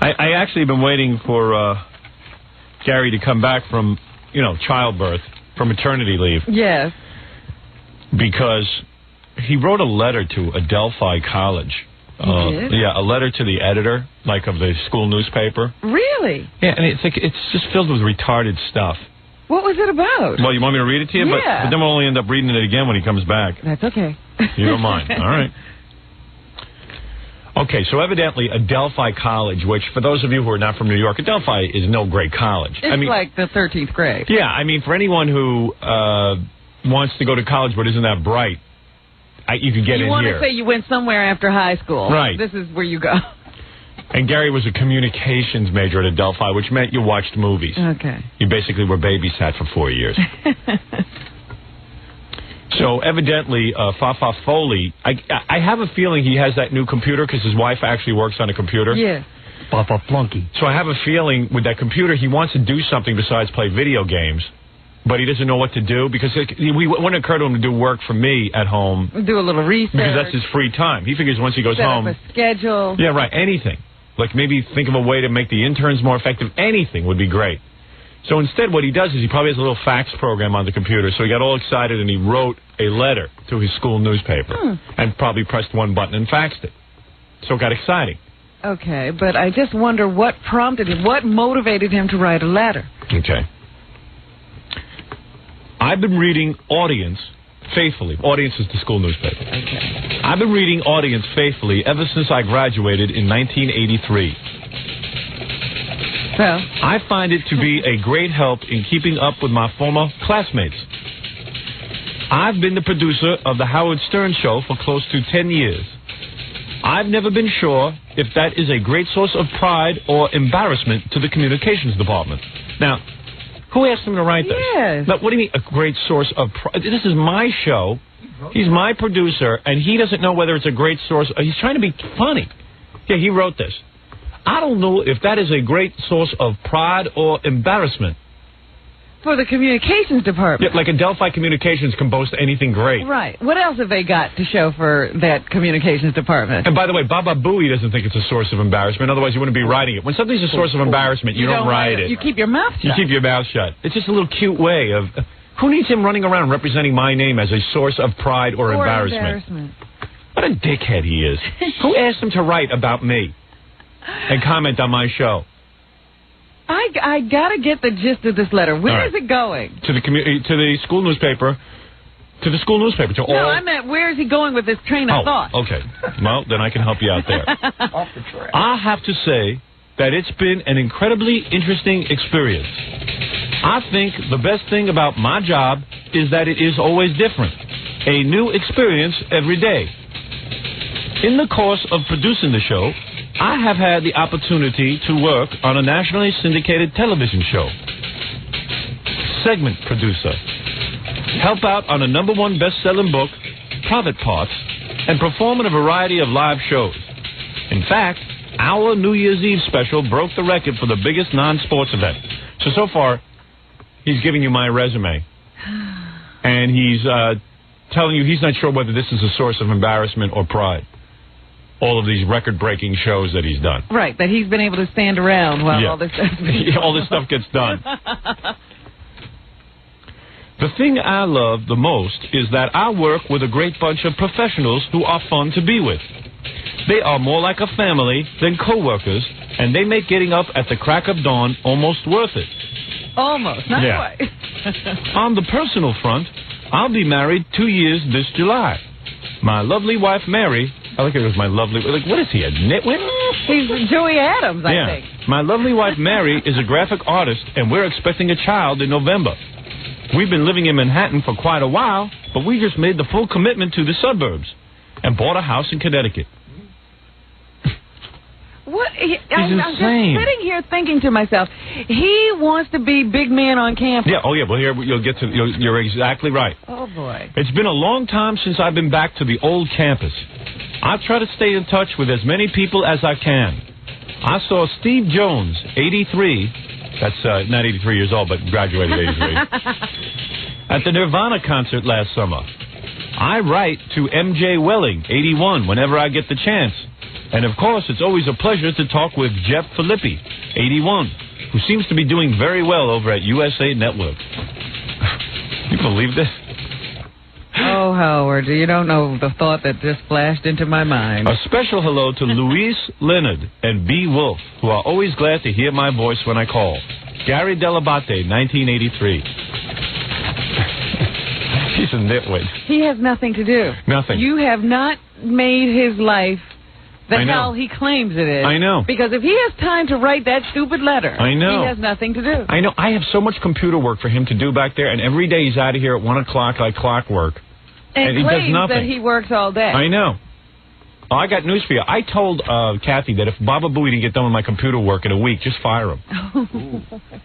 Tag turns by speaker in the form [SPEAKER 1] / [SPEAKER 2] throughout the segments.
[SPEAKER 1] I actually have been waiting for Gary to come back from, childbirth, from maternity leave.
[SPEAKER 2] Yes.
[SPEAKER 1] Because he wrote a letter to Adelphi College.
[SPEAKER 2] He did?
[SPEAKER 1] Yeah, a letter to the editor, of the school newspaper.
[SPEAKER 2] Really?
[SPEAKER 1] Yeah, and it's just filled with retarded stuff.
[SPEAKER 2] What was it about?
[SPEAKER 1] Well, you want me to read it to you?
[SPEAKER 2] Yeah.
[SPEAKER 1] But then we'll only end up reading it again when he comes back.
[SPEAKER 2] That's okay.
[SPEAKER 1] You don't mind. All right. Okay, so evidently Adelphi College, which for those of you who are not from New York, Adelphi is no great college.
[SPEAKER 2] It's like the 13th grade.
[SPEAKER 1] Yeah, for anyone who wants to go to college but isn't that bright, you could get in here.
[SPEAKER 2] You want to say you went somewhere after high school.
[SPEAKER 1] Right.
[SPEAKER 2] This is where you go.
[SPEAKER 1] And Gary was a communications major at Adelphi, which meant you watched movies.
[SPEAKER 2] Okay.
[SPEAKER 1] You basically were babysat for 4 years. So evidently, Fafa Foley, I have a feeling he has that new computer because his wife actually works on a computer.
[SPEAKER 2] Yeah.
[SPEAKER 3] Papa Flunky.
[SPEAKER 1] So I have a feeling with that computer, he wants to do something besides play video games, but he doesn't know what to do because it wouldn't occur to him to do work for me at home.
[SPEAKER 2] Do a little research.
[SPEAKER 1] Because that's his free time. He figures once he goes home.
[SPEAKER 2] Set up a schedule.
[SPEAKER 1] Yeah, right. Anything. Like maybe think of a way to make the interns more effective. Anything would be great. So instead what he does is he probably has a little fax program on the computer. So he got all excited and he wrote a letter to his school newspaper and probably pressed one button and faxed it. So it got exciting.
[SPEAKER 2] Okay, but I just wonder what prompted him, what motivated him to write a letter.
[SPEAKER 1] Okay. I've been reading Audience faithfully. Audience is the school newspaper.
[SPEAKER 2] Okay.
[SPEAKER 1] I've been reading Audience faithfully ever since I graduated in 1983.
[SPEAKER 2] Well,
[SPEAKER 1] I find it to be a great help in keeping up with my former classmates. I've been the producer of The Howard Stern Show for close to 10 years. I've never been sure if that is a great source of pride or embarrassment to the communications department. Now, who asked him to write this?
[SPEAKER 2] Yes.
[SPEAKER 1] Now, what do you mean, a great source of pride? This is my show. He's my producer, and he doesn't know whether it's a great source. He's trying to be funny. Yeah, he wrote this. I don't know if that is a great source of pride or embarrassment.
[SPEAKER 2] for the communications department.
[SPEAKER 1] Yeah, like Adelphi Communications can boast anything great.
[SPEAKER 2] Right. What else have they got to show for that communications department?
[SPEAKER 1] And by the way, Baba Booey doesn't think it's a source of embarrassment. Otherwise, you wouldn't be writing it. When something's a source of embarrassment, you don't write it.
[SPEAKER 2] You keep your mouth shut.
[SPEAKER 1] You keep your mouth shut. It's just a little cute way of... Who needs him running around representing my name as a source of pride or embarrassment? What a dickhead he is. Who asked him to write about me and comment on my show?
[SPEAKER 2] I gotta get the gist of this letter. Where is it going?
[SPEAKER 1] To the school newspaper. To the school newspaper. To all...
[SPEAKER 2] No, I meant where is he going with this train of thought?
[SPEAKER 1] Okay. Well, then I can help you out there.
[SPEAKER 2] Off the track.
[SPEAKER 1] I have to say that it's been an incredibly interesting experience. I think the best thing about my job is that it is always different. A new experience every day. In the course of producing the show, I have had the opportunity to work on a nationally syndicated television show. Segment producer. Help out on a #1 best-selling book, Private Parts, and perform in a variety of live shows. In fact, our New Year's Eve special broke the record for the biggest non-sports event. So far, he's giving you my resume. And he's telling you he's not sure whether this is a source of embarrassment or pride. All of these record-breaking shows that he's done.
[SPEAKER 2] Right, that he's been able to stand around while all this stuff
[SPEAKER 1] all this stuff gets done. The thing I love the most is that I work with a great bunch of professionals who are fun to be with. They are more like a family than co-workers, and they make getting up at the crack of dawn almost worth it.
[SPEAKER 2] Almost, not quite.
[SPEAKER 1] On the personal front, I'll be married 2 years this July. My lovely wife, Mary... I think it was my lovely... Like, what is he, a nitwit?
[SPEAKER 2] He's Joey Adams, I think.
[SPEAKER 1] My lovely wife, Mary, is a graphic artist, and we're expecting a child in November. We've been living in Manhattan for quite a while, but we just made the full commitment to the suburbs and bought a house in Connecticut.
[SPEAKER 2] What?
[SPEAKER 1] I'm
[SPEAKER 2] just sitting here thinking to myself, he wants to be big man on campus.
[SPEAKER 1] Yeah, well, here you'll get to... You're exactly right.
[SPEAKER 2] Oh, boy.
[SPEAKER 1] It's been a long time since I've been back to the old campus. I try to stay in touch with as many people as I can. I saw Steve Jones, 83. That's not 83 years old, but graduated 83. At the Nirvana concert last summer. I write to M.J. Welling, 81, whenever I get the chance. And, of course, it's always a pleasure to talk with Jeff Filippi, 81, who seems to be doing very well over at USA Network. You believe this?
[SPEAKER 2] Oh, Howard, you don't know the thought that just flashed into my mind.
[SPEAKER 1] A special hello to Luis Leonard and B. Wolf, who are always glad to hear my voice when I call. Gary Delabate, 1983. He's a nitwit.
[SPEAKER 2] He has nothing to do.
[SPEAKER 1] Nothing.
[SPEAKER 2] You have not made his life the hell he claims it is.
[SPEAKER 1] I know.
[SPEAKER 2] Because if he has time to write that stupid letter,
[SPEAKER 1] I know.
[SPEAKER 2] he has nothing to do.
[SPEAKER 1] I know. I have so much computer work for him to do back there, and every day he's out of here at 1 o'clock like clockwork.
[SPEAKER 2] And
[SPEAKER 1] he
[SPEAKER 2] claims
[SPEAKER 1] does nothing.
[SPEAKER 2] that he works all day.
[SPEAKER 1] I know. Oh, I got news for you. I told Kathy that if Baba Booey didn't get done with my computer work in a week, just fire him.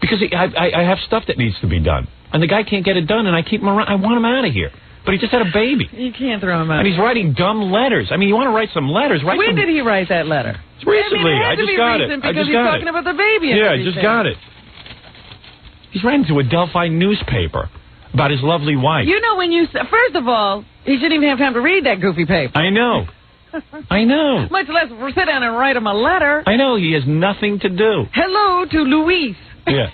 [SPEAKER 1] Because I have stuff that needs to be done. And the guy can't get it done, and I keep him around. I want him out of here. But he just had a baby.
[SPEAKER 2] You can't throw him out.
[SPEAKER 1] And he's writing dumb letters. I mean, you want to write some letters.
[SPEAKER 2] When did he write that letter?
[SPEAKER 1] Recently.
[SPEAKER 2] I just got it. Because he's talking about the baby.
[SPEAKER 1] Yeah, I just got it. He's writing to a Adelphi newspaper about his lovely wife.
[SPEAKER 2] You know, when you... First of all, he shouldn't even have time to read that goofy paper.
[SPEAKER 1] I know. I know.
[SPEAKER 2] Much less sit down and write him a letter.
[SPEAKER 1] I know. He has nothing to do.
[SPEAKER 2] Hello to Luis.
[SPEAKER 1] Yeah.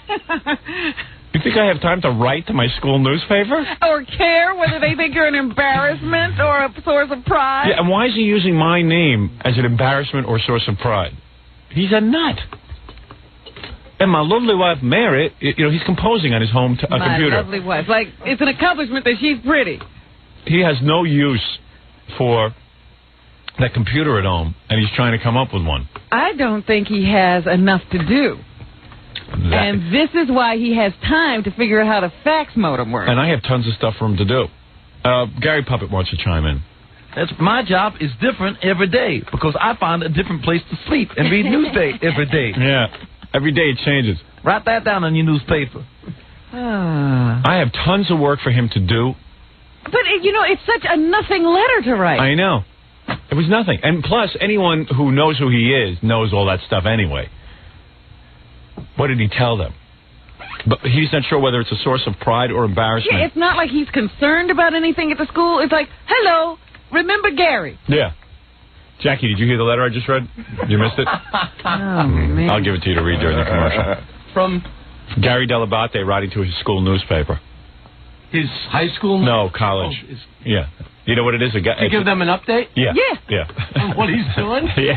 [SPEAKER 1] You think I have time to write to my school newspaper?
[SPEAKER 2] Or care whether they think you're an embarrassment or a source of pride?
[SPEAKER 1] Yeah, and why is he using my name as an embarrassment or source of pride? He's a nut. And my lovely wife, Mary, you know, he's composing on his home computer.
[SPEAKER 2] My lovely wife. Like, it's an accomplishment that she's pretty.
[SPEAKER 1] He has no use for that computer at home, and he's trying to come up with one.
[SPEAKER 2] I don't think he has enough to do. And this is why he has time to figure out how the fax modem works.
[SPEAKER 1] And I have tons of stuff for him to do. Gary Puppet wants to chime in.
[SPEAKER 3] My job is different every day because I find a different place to sleep and read newspaper every day.
[SPEAKER 1] Yeah, every day it changes.
[SPEAKER 3] Write that down on your newspaper.
[SPEAKER 1] I have tons of work for him to do.
[SPEAKER 2] But, you know, it's such a nothing letter to write.
[SPEAKER 1] I know. It was nothing. And plus, anyone who knows who he is knows all that stuff anyway. What did he tell them? But he's not sure whether it's a source of pride or embarrassment.
[SPEAKER 2] Yeah, it's not like he's concerned about anything at the school. It's like, hello, remember Gary?
[SPEAKER 1] Yeah. Jackie, did you hear the letter I just read? You missed it?
[SPEAKER 2] Oh, man.
[SPEAKER 1] I'll give it to you to read during the commercial.
[SPEAKER 3] From
[SPEAKER 1] Gary Delabate writing to his school newspaper.
[SPEAKER 3] his high school?
[SPEAKER 1] No, college.
[SPEAKER 3] Oh,
[SPEAKER 1] yeah. You know what it is?
[SPEAKER 3] To give them an update?
[SPEAKER 1] Yeah.
[SPEAKER 2] Yeah.
[SPEAKER 1] Yeah.
[SPEAKER 3] On what he's doing?
[SPEAKER 1] Yeah.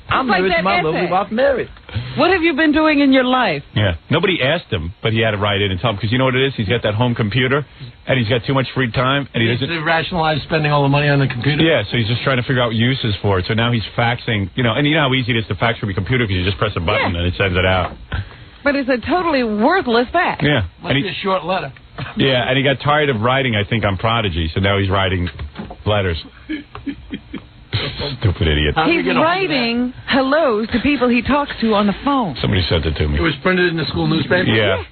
[SPEAKER 3] I'm
[SPEAKER 2] like
[SPEAKER 3] married
[SPEAKER 2] that
[SPEAKER 3] to my lovely
[SPEAKER 2] essay.
[SPEAKER 3] wife, Mary.
[SPEAKER 2] What have you been doing in your life?
[SPEAKER 1] Yeah. Nobody asked him, but he had to write in and tell him, because you know what it is? He's got that home computer, and he's got too much free time, and he
[SPEAKER 3] He
[SPEAKER 1] doesn't...
[SPEAKER 3] needs to rationalize spending all the money on the computer.
[SPEAKER 1] Yeah, so he's just trying to figure out uses for it. So now he's faxing, you know, and you know how easy it is to fax from your computer because you just press a button
[SPEAKER 2] Yeah.
[SPEAKER 1] and it sends it out.
[SPEAKER 2] But it's a totally worthless fact.
[SPEAKER 1] Yeah.
[SPEAKER 3] Must be a short letter.
[SPEAKER 1] Yeah, and he got tired of writing, I think, on Prodigy, so now he's writing letters. Stupid idiot.
[SPEAKER 2] He's writing hellos to people he talks to on the phone.
[SPEAKER 1] Somebody sent it to me.
[SPEAKER 3] It was printed in the school newspaper?
[SPEAKER 1] Yeah.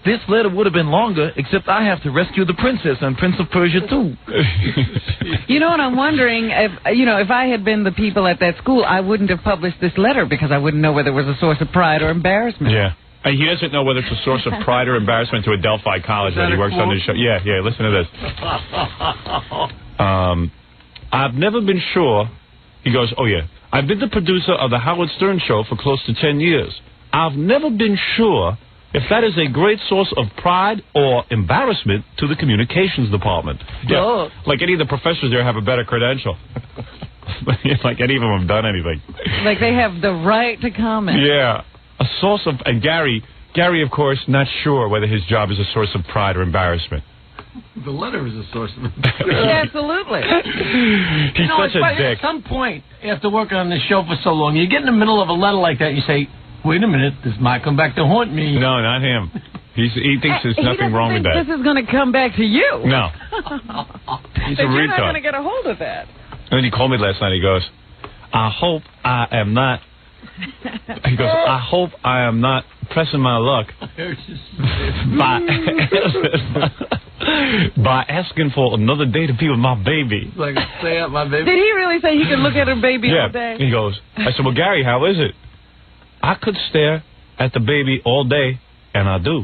[SPEAKER 3] This letter would have been longer, except I have to rescue the princess on Prince of Persia, too.
[SPEAKER 2] You know what I'm wondering? If I had been the people at that school, I wouldn't have published this letter because I wouldn't know whether it was a source of pride or embarrassment.
[SPEAKER 1] Yeah. And he doesn't know whether it's a source of pride or embarrassment to Adelphi College that he works on this show. Yeah, yeah, listen to this. I've never been sure. He goes, oh, yeah. I've been the producer of the Howard Stern Show for close to 10 years. I've never been sure if that is a great source of pride or embarrassment to the communications department. Yeah, like any of the professors there have a better credential. Like any of them have done anything.
[SPEAKER 2] Like they have the right to comment.
[SPEAKER 1] Yeah. A source of... And Gary, of course, not sure whether his job is a source of pride or embarrassment.
[SPEAKER 3] The letter is a source of
[SPEAKER 2] Yeah, absolutely.
[SPEAKER 1] He's such a dick.
[SPEAKER 3] At some point, after working on this show for so long, you get in the middle of a letter like that and you say, wait a minute, this might come back to haunt me.
[SPEAKER 1] No, not him. He thinks there's nothing wrong with that.
[SPEAKER 2] This is going to come back to you.
[SPEAKER 1] No. He's a
[SPEAKER 2] You're not going
[SPEAKER 1] retard.
[SPEAKER 2] to get a hold of that.
[SPEAKER 1] And then he called me last night. He goes, I hope I am not... He goes, I hope I am not pressing my luck by asking for another day to be with my baby.
[SPEAKER 3] Like, stay up, my baby.
[SPEAKER 2] Did he really say he could look at her baby all day?
[SPEAKER 1] He goes, I said, well, Gary, how is it? I could stare at the baby all day, and I do.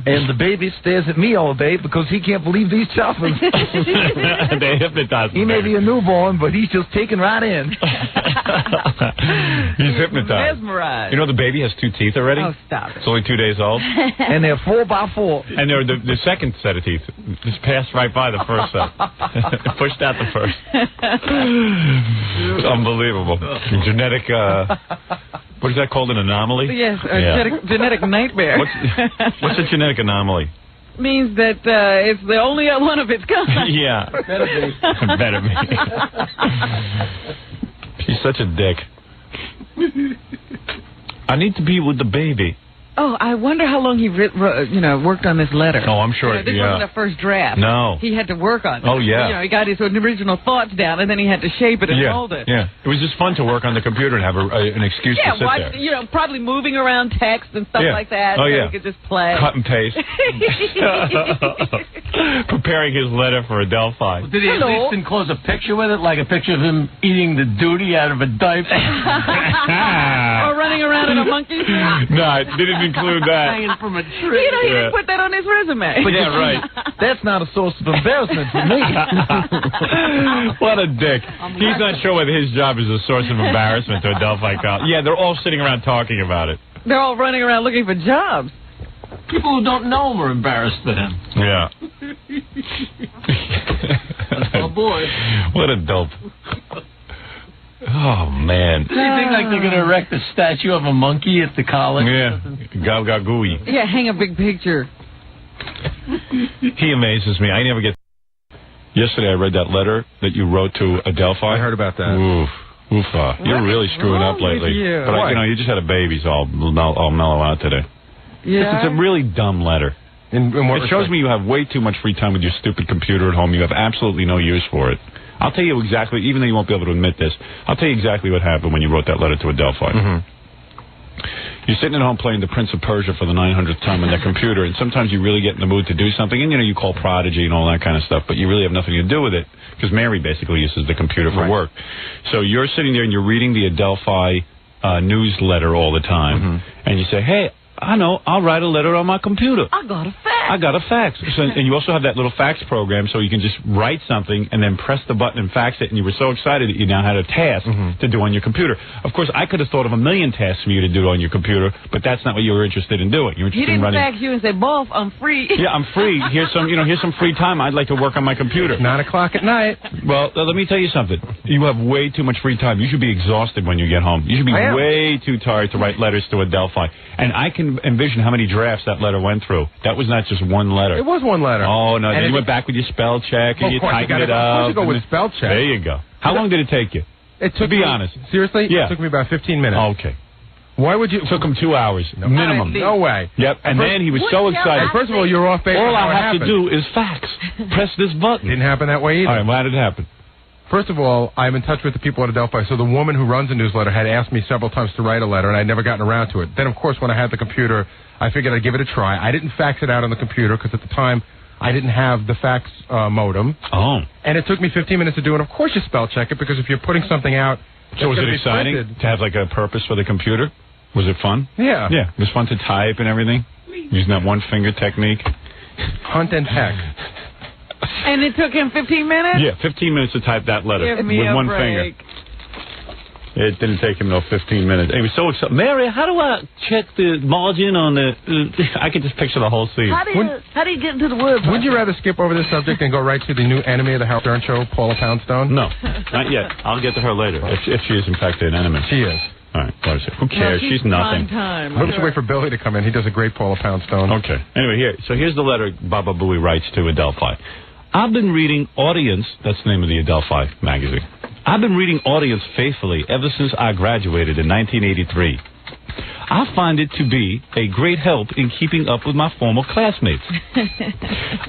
[SPEAKER 4] And the baby stares at me all day because he can't believe these choppers.
[SPEAKER 1] They hypnotize him.
[SPEAKER 4] He may be a newborn, but he's just taken right in.
[SPEAKER 1] He's hypnotized.
[SPEAKER 2] Mesmerized.
[SPEAKER 1] You know the baby has 2 teeth already?
[SPEAKER 2] Oh, stop it.
[SPEAKER 1] It's only 2 days old.
[SPEAKER 4] And they're 4x4.
[SPEAKER 1] And they're the second set of teeth just passed right by the first set. Pushed out the first. It's unbelievable. Genetic, what is that called, an anomaly?
[SPEAKER 2] Yes, genetic nightmare.
[SPEAKER 1] What's a genetic anomaly?
[SPEAKER 2] Means that it's the only one of its kind.
[SPEAKER 1] Yeah.
[SPEAKER 3] Better be.
[SPEAKER 1] Better be. She's such a dick. I need to be with the baby.
[SPEAKER 2] Oh, I wonder how long he worked on this letter.
[SPEAKER 1] Oh, I'm sure.
[SPEAKER 2] This wasn't a first draft.
[SPEAKER 1] No.
[SPEAKER 2] He had to work on it.
[SPEAKER 1] Oh, yeah.
[SPEAKER 2] He got his original thoughts down, and then he had to shape it and mold it.
[SPEAKER 1] Yeah. It was just fun to work on the computer and have an excuse to sit there.
[SPEAKER 2] Probably moving around text and stuff like that.
[SPEAKER 1] Oh,
[SPEAKER 2] so he could just play.
[SPEAKER 1] Cut and paste. Preparing his letter for Adelphi.
[SPEAKER 3] Did he at least enclose a picture with it, like a picture of him eating the duty out of a diaper?
[SPEAKER 2] Or running around in a monkey suit?
[SPEAKER 1] No, it didn't include that.
[SPEAKER 3] Hanging from a tree.
[SPEAKER 2] He didn't put that on his resume.
[SPEAKER 1] But yeah, right.
[SPEAKER 4] That's not a source of embarrassment for me.
[SPEAKER 1] What a dick. He's not sure whether his job is a source of embarrassment to Adelphi College. Yeah, they're all sitting around talking about it.
[SPEAKER 2] They're all running around looking for jobs.
[SPEAKER 3] People who don't know him are embarrassed at him.
[SPEAKER 1] Yeah.
[SPEAKER 3] Oh, boy.
[SPEAKER 1] What a dope. Oh, man.
[SPEAKER 3] Does he think like they're going to erect a statue of a monkey at the college?
[SPEAKER 1] Yeah. Gagagooey.
[SPEAKER 2] Yeah, hang a big picture.
[SPEAKER 1] He amazes me. I never get... Yesterday I read that letter that you wrote to Adelphi.
[SPEAKER 4] I heard about that.
[SPEAKER 1] Oof. Oofa. You're really screwing up lately.
[SPEAKER 2] You?
[SPEAKER 1] But, you just had a baby, so I'll mellow out today.
[SPEAKER 2] Yeah.
[SPEAKER 1] It's a really dumb letter.
[SPEAKER 4] In what
[SPEAKER 1] it shows me you have way too much free time with your stupid computer at home. You have absolutely no use for it. I'll tell you exactly, even though you won't be able to admit this, I'll tell you exactly what happened when you wrote that letter to Adelphi.
[SPEAKER 4] Mm-hmm.
[SPEAKER 1] You're sitting at home playing the Prince of Persia for the 900th time on that computer, and sometimes you really get in the mood to do something, and you call Prodigy and all that kind of stuff, but you really have nothing to do with it, because Mary basically uses the computer for work. So you're sitting there and you're reading the Adelphi newsletter all the time, and you say, hey, I know, I'll write a letter on my computer.
[SPEAKER 2] I got a fax.
[SPEAKER 1] I got a fax. So, and you also have that little fax program so you can just write something and then press the button and fax it, and you were so excited that you now had a task to do on your computer. Of course, I could have thought of a million tasks for you to do on your computer, but that's not what you were interested in doing. You were interested in running.
[SPEAKER 2] He didn't fax you and say, Boff, I'm free.
[SPEAKER 1] Yeah, I'm free. Here's some free time. I'd like to work on my computer.
[SPEAKER 4] 9 o'clock at night.
[SPEAKER 1] Well, let me tell you something. You have way too much free time. You should be exhausted when you get home. You should be way too tired to write letters to Adelphi. And I can envision how many drafts that letter went through. That was not just one letter.
[SPEAKER 4] It was one letter.
[SPEAKER 1] Oh, no. Then you went back with your spell check and you tightened it up.
[SPEAKER 4] Of course you go with spell check.
[SPEAKER 1] There you go. How long did it take you?
[SPEAKER 4] Be honest. Seriously?
[SPEAKER 1] Yeah.
[SPEAKER 4] It took me about 15 minutes.
[SPEAKER 1] Okay.
[SPEAKER 4] Why would you?
[SPEAKER 1] It took him 2 hours. Minimum.
[SPEAKER 4] No way.
[SPEAKER 1] Yep. And then he was so excited.
[SPEAKER 4] First of all, you're off base.
[SPEAKER 1] All I have to do is fax. Press this button.
[SPEAKER 4] Didn't happen that way either.
[SPEAKER 1] All right. Well, how did it happen?
[SPEAKER 4] First of all, I'm in touch with the people at Adelphi, so the woman who runs the newsletter had asked me several times to write a letter, and I'd never gotten around to it. Then, of course, when I had the computer, I figured I'd give it a try. I didn't fax it out on the computer because at the time I didn't have the fax modem.
[SPEAKER 1] Oh.
[SPEAKER 4] And it took me 15 minutes to do it. Of course you spell check it because if you're putting something out...
[SPEAKER 1] So was it exciting to have like a purpose for the computer? Was it fun?
[SPEAKER 4] Yeah.
[SPEAKER 1] Yeah. It was fun to type and everything? Using that one-finger technique?
[SPEAKER 4] Hunt and peck.
[SPEAKER 2] And it took him 15 minutes?
[SPEAKER 1] Yeah, 15 minutes to type that letter
[SPEAKER 2] Give me
[SPEAKER 1] with
[SPEAKER 2] a
[SPEAKER 1] one
[SPEAKER 2] break.
[SPEAKER 1] finger. It didn't take him no 15 minutes. He was so excited. Mary, how do I check the margin on the... I could just picture the whole scene.
[SPEAKER 2] How do you get into the woods?
[SPEAKER 4] Would you rather skip over this subject and go right to the new enemy of the Howard Stern Show, Paula Poundstone?
[SPEAKER 1] No, not yet. I'll get to her later, if she is in fact an enemy.
[SPEAKER 4] She is.
[SPEAKER 1] All right, who cares?
[SPEAKER 2] No,
[SPEAKER 1] she's nothing.
[SPEAKER 4] Why don't you wait for Billy to come in? He does a great Paula Poundstone.
[SPEAKER 1] Okay. Anyway, here's the letter Baba Booey writes to Adelphi. I've been reading Audience, that's the name of the Adelphi magazine. I've been reading Audience faithfully ever since I graduated in 1983. I find it to be a great help in keeping up with my former classmates.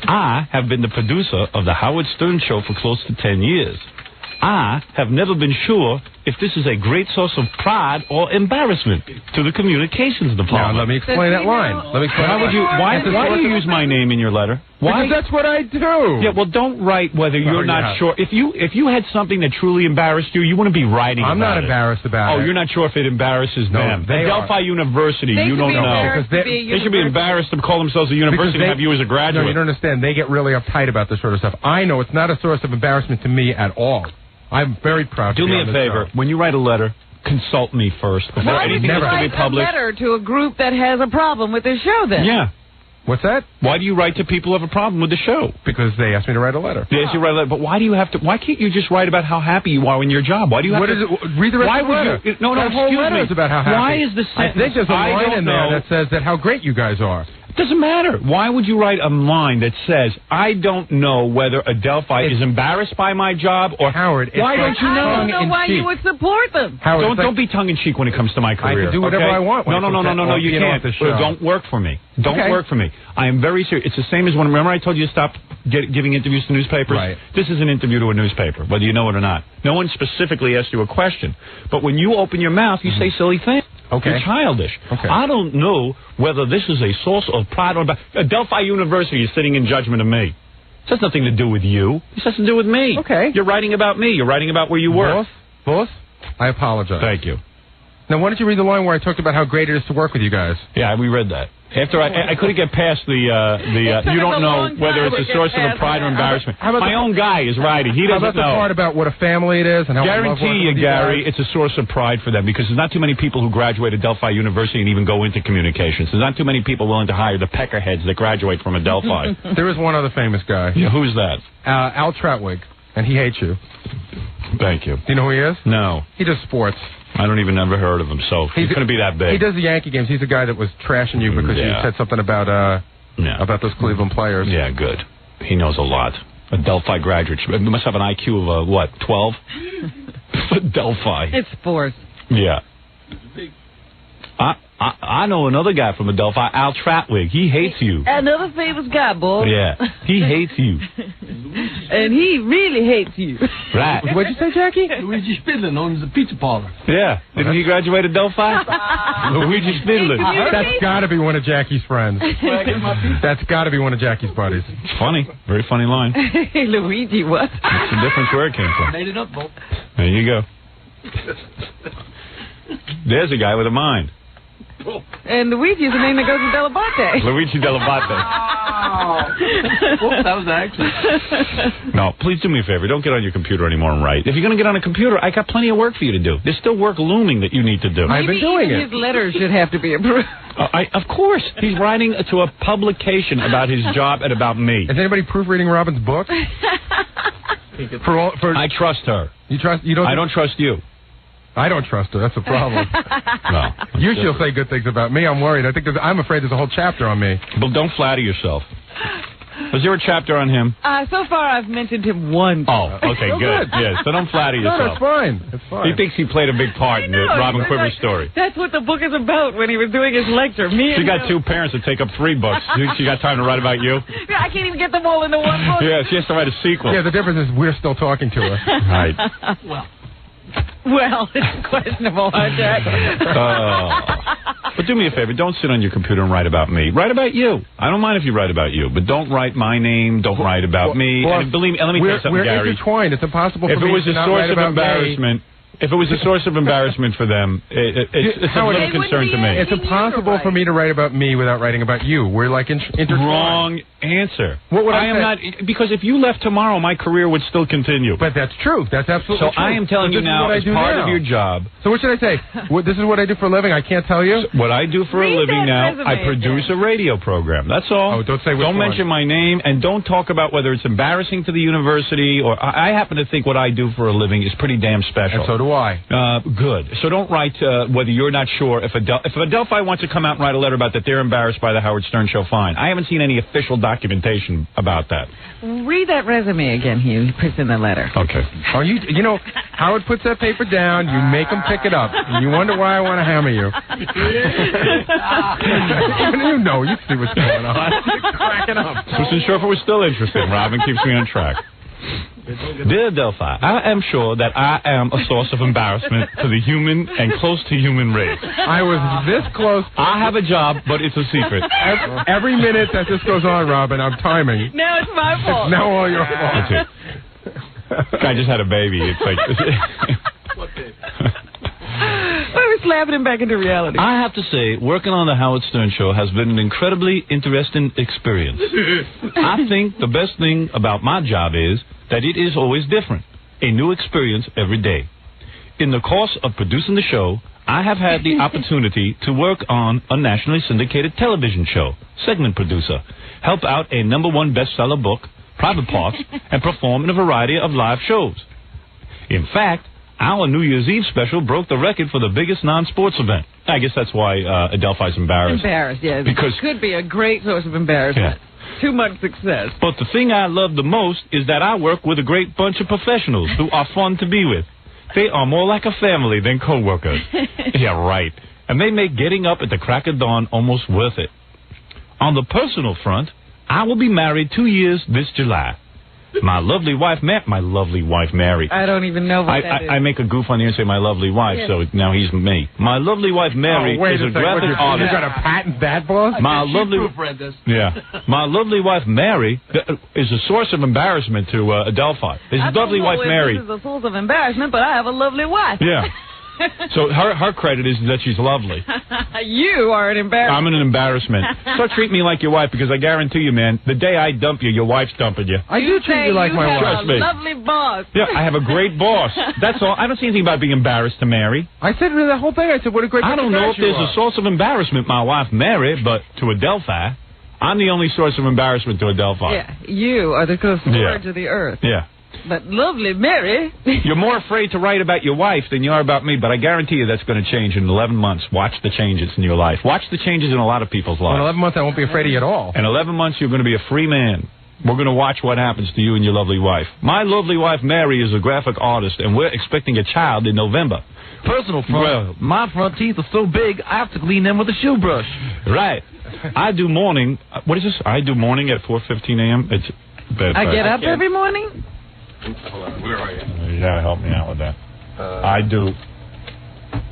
[SPEAKER 1] I have been the producer of the Howard Stern Show for close to 10 years. I have never been sure if this is a great source of pride or embarrassment to the communications department.
[SPEAKER 4] Now, let me explain that line. Let me explain.
[SPEAKER 1] Why do you use my name in your letter? Why?
[SPEAKER 4] Because that's what I do.
[SPEAKER 1] Yeah, well, don't write whether you're not sure. If you had something that truly embarrassed you, you wouldn't be writing about it.
[SPEAKER 4] I'm not embarrassed about it.
[SPEAKER 1] Oh, you're not sure if it embarrasses them. Adelphi University, you don't know. They should be embarrassed to call themselves a university and have you as a graduate.
[SPEAKER 4] No, you don't understand. They get really uptight about this sort of stuff. I know it's not a source of embarrassment to me at all. I'm very proud to
[SPEAKER 1] do
[SPEAKER 4] be
[SPEAKER 1] me
[SPEAKER 4] on
[SPEAKER 1] a
[SPEAKER 4] this
[SPEAKER 1] favor.
[SPEAKER 4] show.
[SPEAKER 1] When you write a letter, consult me first before anything is to be published.
[SPEAKER 2] Why would you write a letter to a group that has a problem with this show, then?
[SPEAKER 1] Yeah.
[SPEAKER 4] What's that?
[SPEAKER 1] Why do you write to people who have a problem with the show?
[SPEAKER 4] Because they asked me to write a letter.
[SPEAKER 1] They asked you to write a letter, but why do you have to? Why can't you just write about how happy you are in your job? Why do you have
[SPEAKER 4] What
[SPEAKER 1] to?
[SPEAKER 4] is it? Read the rest of the letter.
[SPEAKER 1] No,
[SPEAKER 4] that whole
[SPEAKER 1] excuse
[SPEAKER 4] letter
[SPEAKER 1] me.
[SPEAKER 4] is about how happy.
[SPEAKER 1] Why is the sentence?
[SPEAKER 4] I think there's a line in there that says that how great you guys are.
[SPEAKER 1] Doesn't matter. Why would you write a line that says, I don't know whether Adelphi is embarrassed by my job or
[SPEAKER 4] Howard?
[SPEAKER 1] Why don't you know?
[SPEAKER 2] I don't know why you would support them.
[SPEAKER 1] Howard, don't be tongue-in-cheek when it comes to my career.
[SPEAKER 4] I can do whatever I want.
[SPEAKER 1] No, you can't. Don't work for me. Don't work for me. I am very serious. It's the same as when, remember I told you to stop giving interviews to newspapers?
[SPEAKER 4] Right.
[SPEAKER 1] This is an interview to a newspaper, whether you know it or not. No one specifically asked you a question. But when you open your mouth, you say silly things.
[SPEAKER 4] Okay.
[SPEAKER 1] You're childish.
[SPEAKER 4] Okay.
[SPEAKER 1] I don't know whether this is a source of pride or Adelphi University is sitting in judgment of me. This has nothing to do with you. This has to do with me.
[SPEAKER 4] Okay.
[SPEAKER 1] You're writing about me. You're writing about where you work.
[SPEAKER 4] Boss, I apologize.
[SPEAKER 1] Thank you.
[SPEAKER 4] Now, why don't you read the line where I talked about how great it is to work with you guys?
[SPEAKER 1] Yeah, we read that. After I couldn't get past the you don't know whether it's a source of pride or embarrassment. My own guy is writing. He doesn't know.
[SPEAKER 4] How about the part about what a family it is and how
[SPEAKER 1] guarantee you, Gary, it's a source of pride for them because there's not too many people who graduate at Adelphi University and even go into communications. There's not too many people willing to hire the peckerheads that graduate from Adelphi.
[SPEAKER 4] There is one other famous guy.
[SPEAKER 1] Yeah, who's that?
[SPEAKER 4] Al Trautwig, and he hates you.
[SPEAKER 1] Thank you.
[SPEAKER 4] Do you know who he is?
[SPEAKER 1] No.
[SPEAKER 4] He does sports.
[SPEAKER 1] I don't even ever heard of him, so he's going to be that big.
[SPEAKER 4] He does the Yankee games. He's the guy that was trashing you because you said something about those Cleveland players.
[SPEAKER 1] Yeah, good. He knows a lot. Adelphi graduate. He must have an IQ of, 12? Adelphi.
[SPEAKER 2] It's sports.
[SPEAKER 1] Yeah. I know another guy from Adelphi, Al Trautwig. He hates you.
[SPEAKER 2] Another famous guy, boy.
[SPEAKER 1] Yeah. He hates you.
[SPEAKER 2] And he really hates you.
[SPEAKER 1] Right.
[SPEAKER 4] What'd you say, Jackie?
[SPEAKER 3] Luigi Spindler owns the pizza parlor.
[SPEAKER 1] Yeah. Didn't he graduate at Adelphi? Luigi Spindler.
[SPEAKER 4] That's got to be one of Jackie's friends. That's got to be one of Jackie's buddies.
[SPEAKER 1] It's funny. Very funny line.
[SPEAKER 2] Hey, Luigi, what?
[SPEAKER 1] What's the difference where it came from?
[SPEAKER 3] Made it up, Bo.
[SPEAKER 1] There you go. There's a guy with a mind.
[SPEAKER 2] And Luigi's the name that goes with Delabate.
[SPEAKER 1] Luigi Delabate.
[SPEAKER 3] Oops, that was an accident.
[SPEAKER 1] No, please do me a favor. Don't get on your computer anymore and write. If you're going to get on a computer, I got plenty of work for you to do. There's still work looming that you need to do.
[SPEAKER 4] I've been doing it.
[SPEAKER 2] His letters should have to be approved.
[SPEAKER 1] Of course. He's writing to a publication about his job and about me.
[SPEAKER 4] Is anybody proofreading Robin's book?
[SPEAKER 1] I trust her.
[SPEAKER 4] You trust? You don't?
[SPEAKER 1] I don't trust you.
[SPEAKER 4] I don't trust her. That's the problem.
[SPEAKER 1] No.
[SPEAKER 4] Usually she'll say good things about me. I'm worried. I'm afraid there's a whole chapter on me.
[SPEAKER 1] But don't flatter yourself. Was there a chapter on him?
[SPEAKER 2] So far, I've mentioned him once.
[SPEAKER 1] Oh, okay, good. Yeah, so don't flatter yourself.
[SPEAKER 4] No, that's fine. That's fine.
[SPEAKER 1] He thinks he played a big part in the Robin Quiver's story.
[SPEAKER 2] That's what the book is about when he was doing his lecture.
[SPEAKER 1] She got two parents that take up 3 books. You think she got time to write about you?
[SPEAKER 2] Yeah, I can't even get them all into one book.
[SPEAKER 1] Yeah, she has to write a sequel.
[SPEAKER 4] Yeah, the difference is we're still talking to her.
[SPEAKER 1] Right.
[SPEAKER 2] Well, it's questionable, huh, Jack?
[SPEAKER 1] But do me a favor. Don't sit on your computer and write about me. Write about you. I don't mind if you write about you, but don't write my name. Don't write about me. And believe me, let me tell you something, Gary.
[SPEAKER 4] We're intertwined. It's impossible for me to not write about me.
[SPEAKER 1] If it was a source of embarrassment for them, it's a little concern to me.
[SPEAKER 4] It's impossible for me to write about me without writing about you. We're like intertwined.
[SPEAKER 1] Wrong answer.
[SPEAKER 4] What would I
[SPEAKER 1] am
[SPEAKER 4] say?
[SPEAKER 1] not, because if you left tomorrow, my career would still continue.
[SPEAKER 4] But that's true. That's absolutely true.
[SPEAKER 1] So I am telling you now, as part of your job.
[SPEAKER 4] So what should I say? This is what I do for a living. I can't tell you.
[SPEAKER 1] What I do for a living now, I produce a radio program. That's all.
[SPEAKER 4] Oh, don't say which
[SPEAKER 1] Don't mention my name, and don't talk about whether it's embarrassing to the university or. I happen to think what I do for a living is pretty damn special.
[SPEAKER 4] And so do I.
[SPEAKER 1] Good. So don't write whether you're not sure. If Adelphi wants to come out and write a letter about that they're embarrassed by the Howard Stern show, fine. I haven't seen any official documentation about that.
[SPEAKER 2] Read that resume again, Hugh. He puts in the letter.
[SPEAKER 1] Okay.
[SPEAKER 4] Oh, you know, Howard puts that paper down. You make him pick it up. And you wonder why I want to hammer you. You know, you see what's going on. You're cracking up.
[SPEAKER 1] I wasn't sure if it was still interesting. Robin keeps me on track. Dear Adelphi, I am sure that I am a source of embarrassment to the human and close to human race.
[SPEAKER 4] I was this close.
[SPEAKER 1] I have a job, but it's a secret.
[SPEAKER 4] Every minute that this goes on, Robin, I'm timing.
[SPEAKER 2] Now it's my fault.
[SPEAKER 4] It's now all your fault.
[SPEAKER 1] That's it. I just had a baby. It's like...
[SPEAKER 3] What baby?
[SPEAKER 2] We're slapping him back into reality.
[SPEAKER 1] I have to say, working on the Howard Stern Show has been an incredibly interesting experience. I think the best thing about my job is that it is always different, a new experience every day. In the course of producing the show, I have had the opportunity to work on a nationally syndicated television show, segment producer, help out a #1 bestseller book, Private Parts, and perform in a variety of live shows. In fact, our New Year's Eve special broke the record for the biggest non-sports event. I guess that's why Adelphi's embarrassed.
[SPEAKER 2] Embarrassed, yeah.
[SPEAKER 1] Because
[SPEAKER 2] it could be a great source of embarrassment.
[SPEAKER 1] Yeah.
[SPEAKER 2] Too much success.
[SPEAKER 1] But the thing I love the most is that I work with a great bunch of professionals who are fun to be with. They are more like a family than co-workers. Yeah, right. And they make getting up at the crack of dawn almost worth it. On the personal front, I will be married 2 years this July. My lovely wife, Mary.
[SPEAKER 2] I don't even know what that is.
[SPEAKER 1] I make a goof on here and say my lovely wife, so now he's me. My lovely wife, Mary, is a graphic artist.
[SPEAKER 4] You're going to patent that, boss?
[SPEAKER 1] My lovely wife, Mary, is a source of embarrassment to Adelphi. His lovely wife, Mary.
[SPEAKER 2] This is a source of embarrassment, but I have a lovely wife.
[SPEAKER 1] Yeah. So her credit is that she's lovely.
[SPEAKER 2] You are an embarrassment.
[SPEAKER 1] I'm an embarrassment. So treat me like your wife, because I guarantee you, man, the day I dump you, your wife's dumping you.
[SPEAKER 4] I do treat you like my wife.
[SPEAKER 1] Trust me.
[SPEAKER 2] Lovely boss.
[SPEAKER 1] Yeah, I have a great boss. That's all. I don't see anything about being embarrassed to Mary.
[SPEAKER 4] I said the whole thing. I said, what a great
[SPEAKER 1] I don't know if there's a source of embarrassment, my wife, Mary, but to Adelphi, I'm the only source of embarrassment to Adelphi.
[SPEAKER 2] Yeah, you are the scourge of the earth.
[SPEAKER 1] Yeah.
[SPEAKER 2] But lovely Mary.
[SPEAKER 1] You're more afraid to write about your wife than you are about me, but I guarantee you that's going to change in 11 months. Watch the changes in your life. Watch the changes in a lot of people's lives.
[SPEAKER 4] In 11 months, I won't be afraid of you at all.
[SPEAKER 1] In 11 months, you're going to be a free man. We're going to watch what happens to you and your lovely wife. My lovely wife, Mary, is a graphic artist, and we're expecting a child in November.
[SPEAKER 5] Personal front. Well, my front teeth are so big, I have to clean them with a shoe brush.
[SPEAKER 1] Right. I do morning. What is this? I do morning at 4:15 a.m. It's bad.
[SPEAKER 2] I get up every morning?
[SPEAKER 4] Where are you?
[SPEAKER 1] You gotta help me out with that. I do.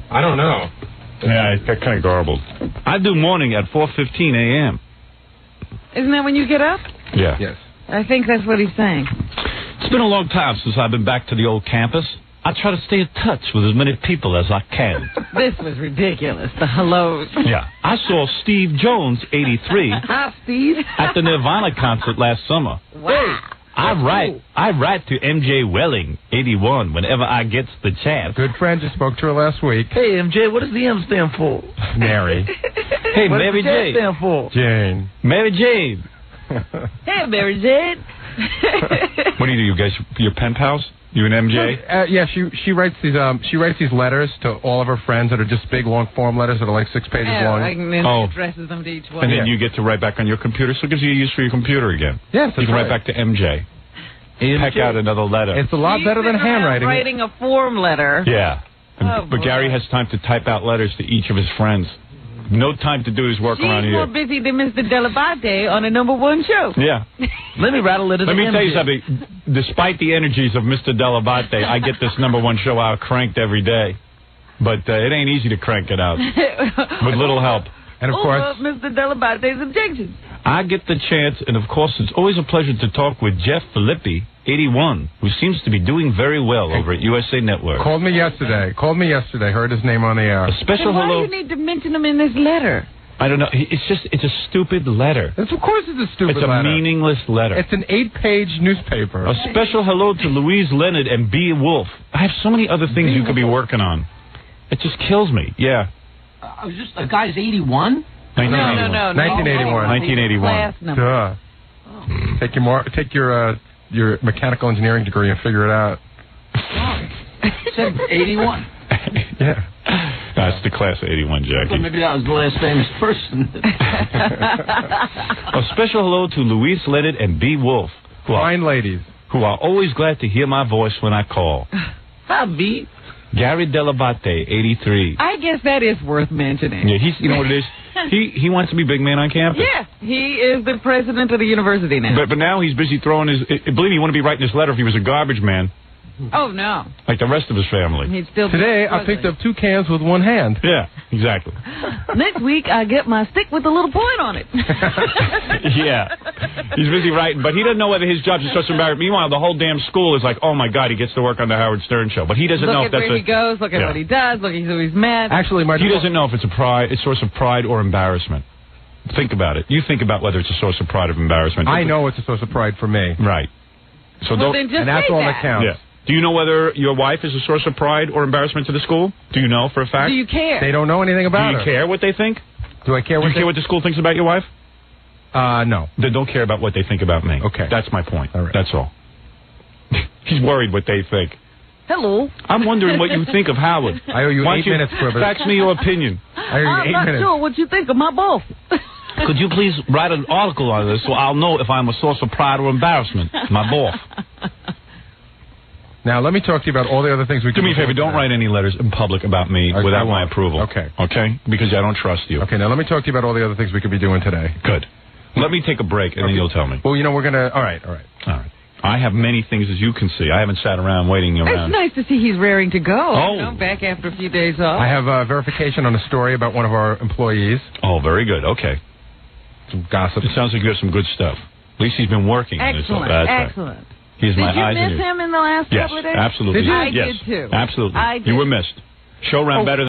[SPEAKER 4] I don't know.
[SPEAKER 1] Yeah, I got kind of garbled. I do morning at 4:15 a.m.
[SPEAKER 2] Isn't that when you get up?
[SPEAKER 1] Yeah.
[SPEAKER 4] Yes.
[SPEAKER 2] I think that's what he's saying.
[SPEAKER 1] It's been a long time since I've been back to the old campus. I try to stay in touch with as many people as I can.
[SPEAKER 2] This was ridiculous. The hellos.
[SPEAKER 1] Yeah. I saw Steve Jones, 83,
[SPEAKER 2] Hi, Steve.
[SPEAKER 1] at the Nirvana concert last summer.
[SPEAKER 2] Wow.
[SPEAKER 1] I write to MJ Welling, 81, whenever I gets the chance.
[SPEAKER 4] Good friend, just spoke to her last week.
[SPEAKER 5] Hey, MJ, what does the M stand for?
[SPEAKER 4] Mary.
[SPEAKER 1] Hey,
[SPEAKER 5] What
[SPEAKER 1] Mary
[SPEAKER 5] does the J
[SPEAKER 1] Jane.
[SPEAKER 5] stand for?
[SPEAKER 4] Jane.
[SPEAKER 1] Mary Jane.
[SPEAKER 2] Hey, Mary Jane.
[SPEAKER 1] What do? You guys, your pen pals? You and MJ?
[SPEAKER 4] Yeah, she writes these letters to all of her friends that are just big, long form letters that are like 6 pages long.
[SPEAKER 2] And then
[SPEAKER 1] Oh.
[SPEAKER 2] addresses them to each one.
[SPEAKER 1] And then you get to write back on your computer, so it gives you a use for your computer again.
[SPEAKER 4] Yes,
[SPEAKER 1] You can write back to MJ. Peck out another letter.
[SPEAKER 4] It's a lot better than handwriting.
[SPEAKER 2] Writing a form letter.
[SPEAKER 1] Yeah.
[SPEAKER 2] Oh,
[SPEAKER 1] But
[SPEAKER 2] boy.
[SPEAKER 1] Gary has time to type out letters to each of his friends. No time to do his work
[SPEAKER 2] She's
[SPEAKER 1] around
[SPEAKER 2] more
[SPEAKER 1] here.
[SPEAKER 2] busy than Mr. Delabate on a #1 show.
[SPEAKER 1] Yeah.
[SPEAKER 5] Let me write a letter to
[SPEAKER 1] Let me
[SPEAKER 5] MJ.
[SPEAKER 1] tell you something. Despite the energies of Mr. Delabate, I get this #1 show out cranked every day. But it ain't easy to crank it out with little help.
[SPEAKER 4] And of course,
[SPEAKER 2] Mr. Delabate's objections.
[SPEAKER 1] I get the chance, and of course, it's always a pleasure to talk with Jeff Filippi, 81, who seems to be doing very well over at USA Network.
[SPEAKER 4] called me yesterday. Heard his name on the air.
[SPEAKER 1] A special
[SPEAKER 2] Why
[SPEAKER 1] hello.
[SPEAKER 2] do you need to mention him in this letter?
[SPEAKER 1] I don't know. It's a stupid letter.
[SPEAKER 4] Of course it's a stupid
[SPEAKER 1] It's a
[SPEAKER 4] letter.
[SPEAKER 1] meaningless letter.
[SPEAKER 4] It's an 8-page newspaper.
[SPEAKER 1] A special hello to Louise Leonard and B. Wolf. I have so many other things you could be working on. It just kills me. Yeah.
[SPEAKER 3] I was just a guy's 81.
[SPEAKER 1] 1981.
[SPEAKER 2] No.
[SPEAKER 4] 1981.
[SPEAKER 1] 1981.
[SPEAKER 2] Class number.
[SPEAKER 4] Duh. Take your mechanical engineering degree and figure it out.
[SPEAKER 3] Said 81.
[SPEAKER 4] Yeah.
[SPEAKER 1] That's the class of 81,
[SPEAKER 3] Well,
[SPEAKER 1] Jackie.
[SPEAKER 3] maybe that was the last famous person.
[SPEAKER 1] A special hello to Louise Leonard and B. Wolf,
[SPEAKER 4] Fine ladies.
[SPEAKER 1] who are always glad to hear my voice when I call.
[SPEAKER 5] Hi, B.
[SPEAKER 1] Gary Delabate, 83.
[SPEAKER 2] I guess that is worth mentioning.
[SPEAKER 1] Yeah, you know what it is? He wants to be big man on campus.
[SPEAKER 2] Yeah, he is the president of the university now.
[SPEAKER 1] But now he's busy throwing his... Believe me, he wouldn't be writing this letter if he was a garbage man.
[SPEAKER 2] Oh, no.
[SPEAKER 1] Like the rest of his family.
[SPEAKER 2] He'd still be
[SPEAKER 4] Today, I
[SPEAKER 2] struggling.
[SPEAKER 4] picked up 2 cans with one hand.
[SPEAKER 1] Yeah, exactly.
[SPEAKER 2] Next week, I get my stick with a little point on it.
[SPEAKER 1] Yeah. He's busy writing, but he doesn't know whether his job's a source of embarrassment. Meanwhile, the whole damn school is like, oh, my God, he gets to work on the Howard Stern show. But he doesn't know if that's
[SPEAKER 2] Look at where he goes, look at what he does, look at who he's met.
[SPEAKER 4] Actually,
[SPEAKER 1] He doesn't know if it's a source of pride or embarrassment. Think about it. You think about whether it's a source of pride or embarrassment.
[SPEAKER 4] I know it's a source of pride for me.
[SPEAKER 1] Right. So
[SPEAKER 2] Well, then just
[SPEAKER 4] and that's
[SPEAKER 2] say
[SPEAKER 4] all
[SPEAKER 2] that.
[SPEAKER 4] that counts.
[SPEAKER 1] Yeah. Do you know whether your wife is a source of pride or embarrassment to the school? Do you know for a fact?
[SPEAKER 2] Do you care?
[SPEAKER 4] They don't know anything about
[SPEAKER 1] Do you
[SPEAKER 4] her.
[SPEAKER 1] care what they think?
[SPEAKER 4] Do I care
[SPEAKER 1] Do
[SPEAKER 4] what
[SPEAKER 1] you care what the school thinks about your wife?
[SPEAKER 4] No.
[SPEAKER 1] Then don't care about what they think about me.
[SPEAKER 4] Okay.
[SPEAKER 1] That's my point.
[SPEAKER 4] All right.
[SPEAKER 1] That's all. He's worried what they think.
[SPEAKER 2] Hello.
[SPEAKER 1] I'm wondering what you think of Howard.
[SPEAKER 4] I owe you
[SPEAKER 1] Why
[SPEAKER 4] 8
[SPEAKER 1] don't you
[SPEAKER 4] minutes, Quiver.
[SPEAKER 1] fax me your opinion.
[SPEAKER 4] I owe you
[SPEAKER 2] I'm
[SPEAKER 4] 8
[SPEAKER 2] not
[SPEAKER 4] minutes.
[SPEAKER 2] sure what you think of my boss.
[SPEAKER 5] Could you please write an article on this so I'll know if I'm a source of pride or embarrassment? My boss.
[SPEAKER 4] Now, let me talk to you about all the other things we
[SPEAKER 1] Do
[SPEAKER 4] can
[SPEAKER 1] me a favor, don't write any letters in public about me without
[SPEAKER 4] I
[SPEAKER 1] my
[SPEAKER 4] won't.
[SPEAKER 1] approval.
[SPEAKER 4] Okay.
[SPEAKER 1] Okay? Because I don't trust you.
[SPEAKER 4] Okay, now let me talk to you about all the other things we could be doing today.
[SPEAKER 1] Good. Let me take a break, and then you'll tell me.
[SPEAKER 4] Well, we're going to... All right.
[SPEAKER 1] All right. I have many things, as you can see. I haven't sat around waiting around.
[SPEAKER 2] It's nice to see he's raring to go.
[SPEAKER 1] Oh.
[SPEAKER 2] Back after a few days off.
[SPEAKER 4] I have verification on a story about one of our employees.
[SPEAKER 1] Oh, very good. Okay.
[SPEAKER 4] Some gossip.
[SPEAKER 1] It sounds like you have some good stuff. At least he's been working on this.
[SPEAKER 2] Excellent.
[SPEAKER 1] That's right.
[SPEAKER 2] Excellent.
[SPEAKER 1] He's my eyes
[SPEAKER 2] Did you
[SPEAKER 1] and
[SPEAKER 2] miss
[SPEAKER 1] ears.
[SPEAKER 2] him in the last
[SPEAKER 1] Yes,
[SPEAKER 2] couple of days?
[SPEAKER 1] absolutely.
[SPEAKER 2] Did you? I
[SPEAKER 1] Yes,
[SPEAKER 2] did too.
[SPEAKER 1] Absolutely.
[SPEAKER 2] I did.
[SPEAKER 1] You were missed. Show ran better